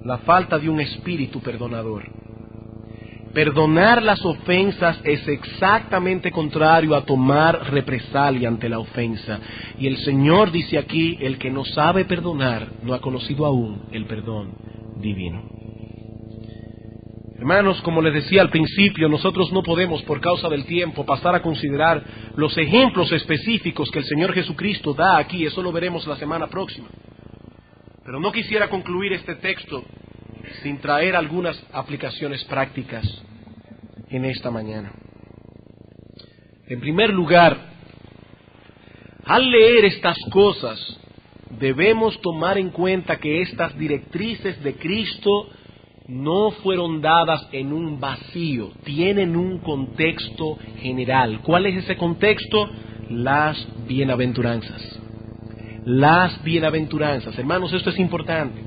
La falta de un espíritu perdonador. Perdonar las ofensas es exactamente contrario a tomar represalia ante la ofensa. Y el Señor dice aquí: el que no sabe perdonar no ha conocido aún el perdón divino. Hermanos, como les decía al principio, nosotros no podemos, por causa del tiempo, pasar a considerar los ejemplos específicos que el Señor Jesucristo da aquí. Eso lo veremos la semana próxima. Pero no quisiera concluir este texto sin traer algunas aplicaciones prácticas en esta mañana. En primer lugar, al leer estas cosas, debemos tomar en cuenta que estas directrices de Cristo no fueron dadas en un vacío, tienen un contexto general. ¿Cuál es ese contexto? Las bienaventuranzas. Las bienaventuranzas. Hermanos, esto es importante.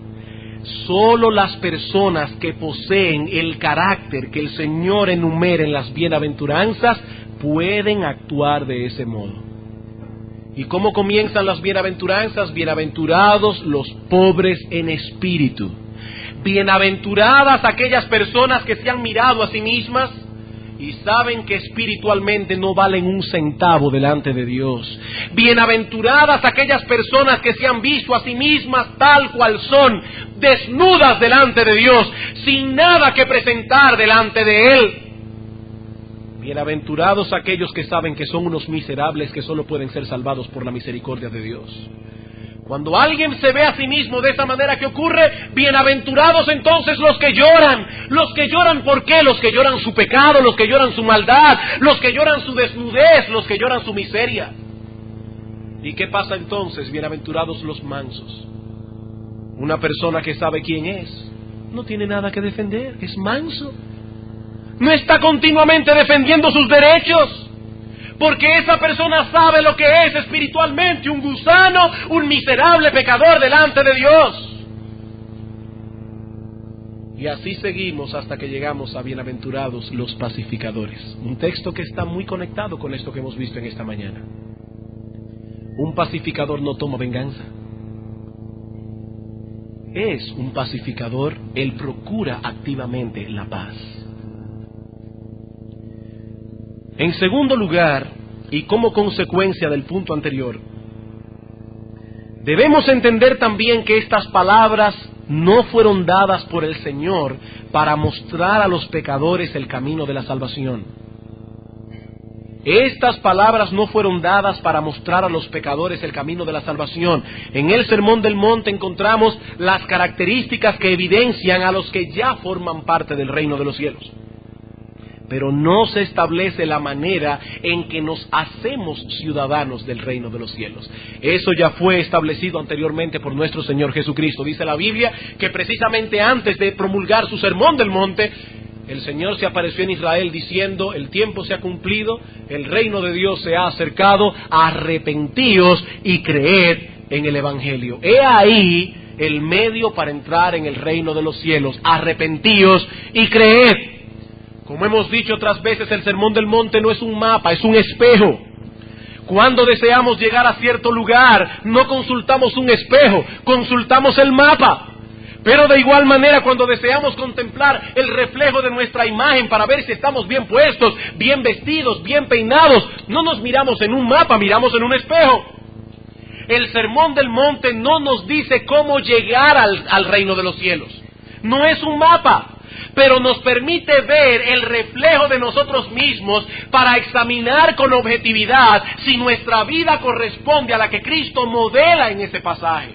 Solo las personas que poseen el carácter que el Señor enumera en las bienaventuranzas pueden actuar de ese modo. ¿Y cómo comienzan las bienaventuranzas? Bienaventurados los pobres en espíritu. Bienaventuradas aquellas personas que se han mirado a sí mismas y saben que espiritualmente no valen un centavo delante de Dios. Bienaventuradas aquellas personas que se han visto a sí mismas tal cual son, desnudas delante de Dios, sin nada que presentar delante de Él. Bienaventurados aquellos que saben que son unos miserables que solo pueden ser salvados por la misericordia de Dios. Cuando alguien se ve a sí mismo de esa manera, ¿qué ocurre? Bienaventurados entonces los que lloran. Los que lloran, ¿por qué? Los que lloran su pecado, los que lloran su maldad, los que lloran su desnudez, los que lloran su miseria. ¿Y qué pasa entonces? Bienaventurados los mansos. Una persona que sabe quién es, no tiene nada que defender, es manso. No está continuamente defendiendo sus derechos. Porque esa persona sabe lo que es espiritualmente, un gusano, un miserable pecador delante de Dios. Y así seguimos hasta que llegamos a bienaventurados los pacificadores. Un texto que está muy conectado con esto que hemos visto en esta mañana. Un pacificador no toma venganza. Es un pacificador, él procura activamente la paz. En segundo lugar, y como consecuencia del punto anterior, debemos entender también que estas palabras no fueron dadas por el Señor para mostrar a los pecadores el camino de la salvación. Estas palabras no fueron dadas para mostrar a los pecadores el camino de la salvación. En el Sermón del Monte encontramos las características que evidencian a los que ya forman parte del reino de los cielos. Pero no se establece la manera en que nos hacemos ciudadanos del reino de los cielos. Eso ya fue establecido anteriormente por nuestro Señor Jesucristo. Dice la Biblia que precisamente antes de promulgar su Sermón del Monte, el Señor se apareció en Israel diciendo: el tiempo se ha cumplido, el reino de Dios se ha acercado, arrepentíos y creed en el Evangelio. He ahí el medio para entrar en el reino de los cielos: arrepentíos y creed. Como hemos dicho otras veces, el Sermón del Monte no es un mapa, es un espejo. Cuando deseamos llegar a cierto lugar, no consultamos un espejo, consultamos el mapa. Pero de igual manera, cuando deseamos contemplar el reflejo de nuestra imagen para ver si estamos bien puestos, bien vestidos, bien peinados, no nos miramos en un mapa, miramos en un espejo. El Sermón del Monte no nos dice cómo llegar al reino de los cielos. No es un mapa, pero nos permite ver el reflejo de nosotros mismos para examinar con objetividad si nuestra vida corresponde a la que Cristo modela en ese pasaje.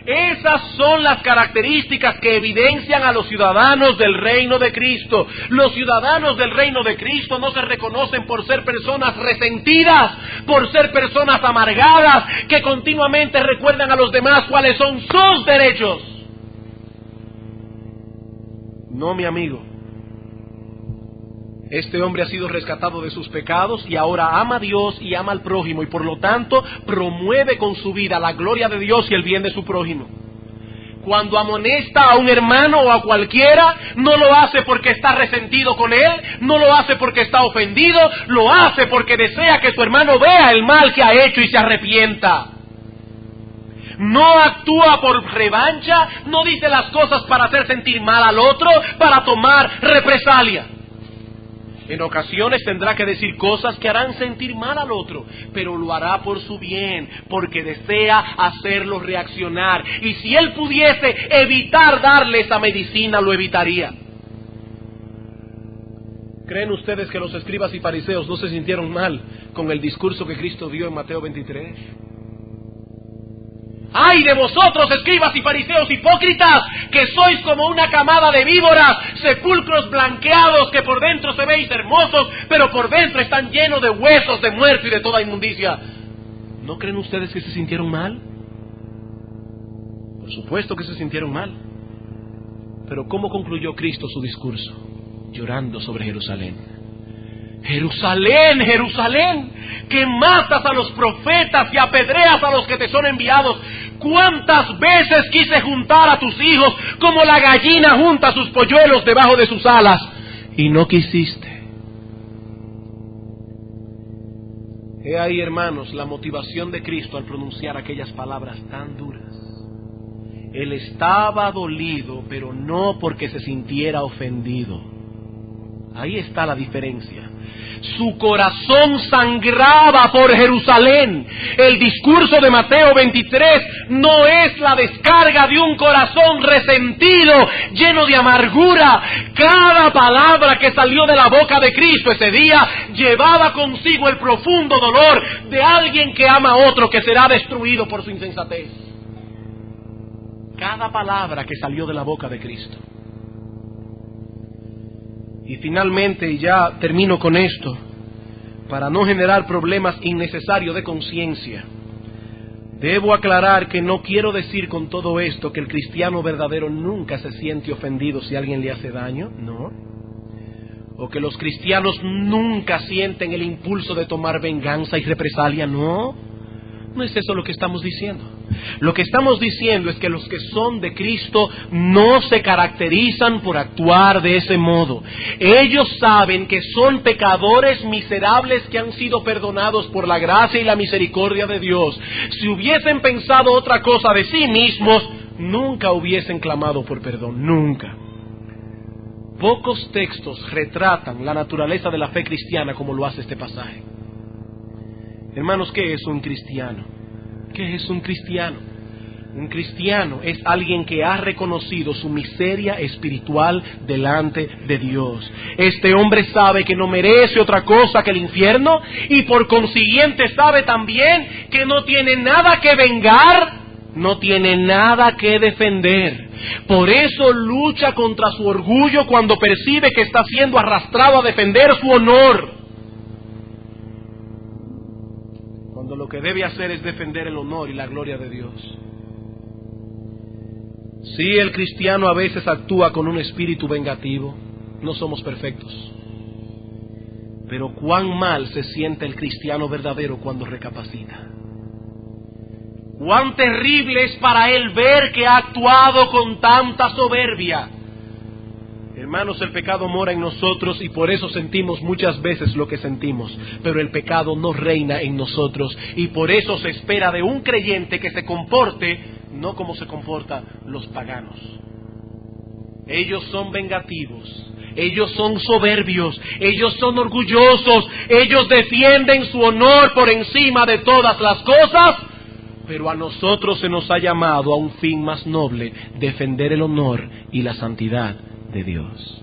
Esas son las características que evidencian a los ciudadanos del reino de Cristo. Los ciudadanos del reino de Cristo no se reconocen por ser personas resentidas, por ser personas amargadas, que continuamente recuerdan a los demás cuáles son sus derechos. No, mi amigo. Este hombre ha sido rescatado de sus pecados y ahora ama a Dios y ama al prójimo, y por lo tanto promueve con su vida la gloria de Dios y el bien de su prójimo. Cuando amonesta a un hermano o a cualquiera, no lo hace porque está resentido con él, no lo hace porque está ofendido, lo hace porque desea que su hermano vea el mal que ha hecho y se arrepienta. No actúa por revancha, no dice las cosas para hacer sentir mal al otro, para tomar represalia. En ocasiones tendrá que decir cosas que harán sentir mal al otro, pero lo hará por su bien, porque desea hacerlo reaccionar. Y si él pudiese evitar darle esa medicina, lo evitaría. ¿Creen ustedes que los escribas y fariseos no se sintieron mal con el discurso que Cristo dio en Mateo 23? ¡Ay de vosotros, escribas y fariseos hipócritas, que sois como una camada de víboras, sepulcros blanqueados que por dentro se veis hermosos, pero por dentro están llenos de huesos, de muerte y de toda inmundicia! ¿No creen ustedes que se sintieron mal? Por supuesto que se sintieron mal. Pero ¿cómo concluyó Cristo su discurso? Llorando sobre Jerusalén. Jerusalén, Jerusalén, que matas a los profetas y apedreas a los que te son enviados. ¿Cuántas veces quise juntar a tus hijos como la gallina junta sus polluelos debajo de sus alas, y no quisiste? He ahí, hermanos, la motivación de Cristo al pronunciar aquellas palabras tan duras. Él estaba dolido, pero no porque se sintiera ofendido. Ahí está la diferencia. Su corazón sangraba por Jerusalén. El discurso de Mateo 23 no es la descarga de un corazón resentido, lleno de amargura. Cada palabra que salió de la boca de Cristo ese día llevaba consigo el profundo dolor de alguien que ama a otro que será destruido por su insensatez. Cada palabra que salió de la boca de Cristo. Y finalmente, y ya termino con esto, para no generar problemas innecesarios de conciencia, debo aclarar que no quiero decir con todo esto que el cristiano verdadero nunca se siente ofendido si alguien le hace daño, no. O que los cristianos nunca sienten el impulso de tomar venganza y represalia, no. No es eso lo que estamos diciendo. Lo que estamos diciendo es que los que son de Cristo no se caracterizan por actuar de ese modo. Ellos saben que son pecadores miserables que han sido perdonados por la gracia y la misericordia de Dios. Si hubiesen pensado otra cosa de sí mismos, nunca hubiesen clamado por perdón, nunca. Pocos textos retratan la naturaleza de la fe cristiana como lo hace este pasaje. Hermanos, ¿qué es un cristiano? ¿Qué es un cristiano? Un cristiano es alguien que ha reconocido su miseria espiritual delante de Dios. Este hombre sabe que no merece otra cosa que el infierno y por consiguiente sabe también que no tiene nada que vengar, no tiene nada que defender. Por eso lucha contra su orgullo cuando percibe que está siendo arrastrado a defender su honor. Cuando lo que debe hacer es defender el honor y la gloria de Dios. Sí, el cristiano a veces actúa con un espíritu vengativo. No somos perfectos. Pero cuán mal se siente el cristiano verdadero cuando recapacita. Cuán terrible es para él ver que ha actuado con tanta soberbia. Hermanos, el pecado mora en nosotros y por eso sentimos muchas veces lo que sentimos, pero el pecado no reina en nosotros y por eso se espera de un creyente que se comporte no como se comportan los paganos. Ellos son vengativos, ellos son soberbios, ellos son orgullosos, ellos defienden su honor por encima de todas las cosas, pero a nosotros se nos ha llamado a un fin más noble, defender el honor y la santidad de Dios.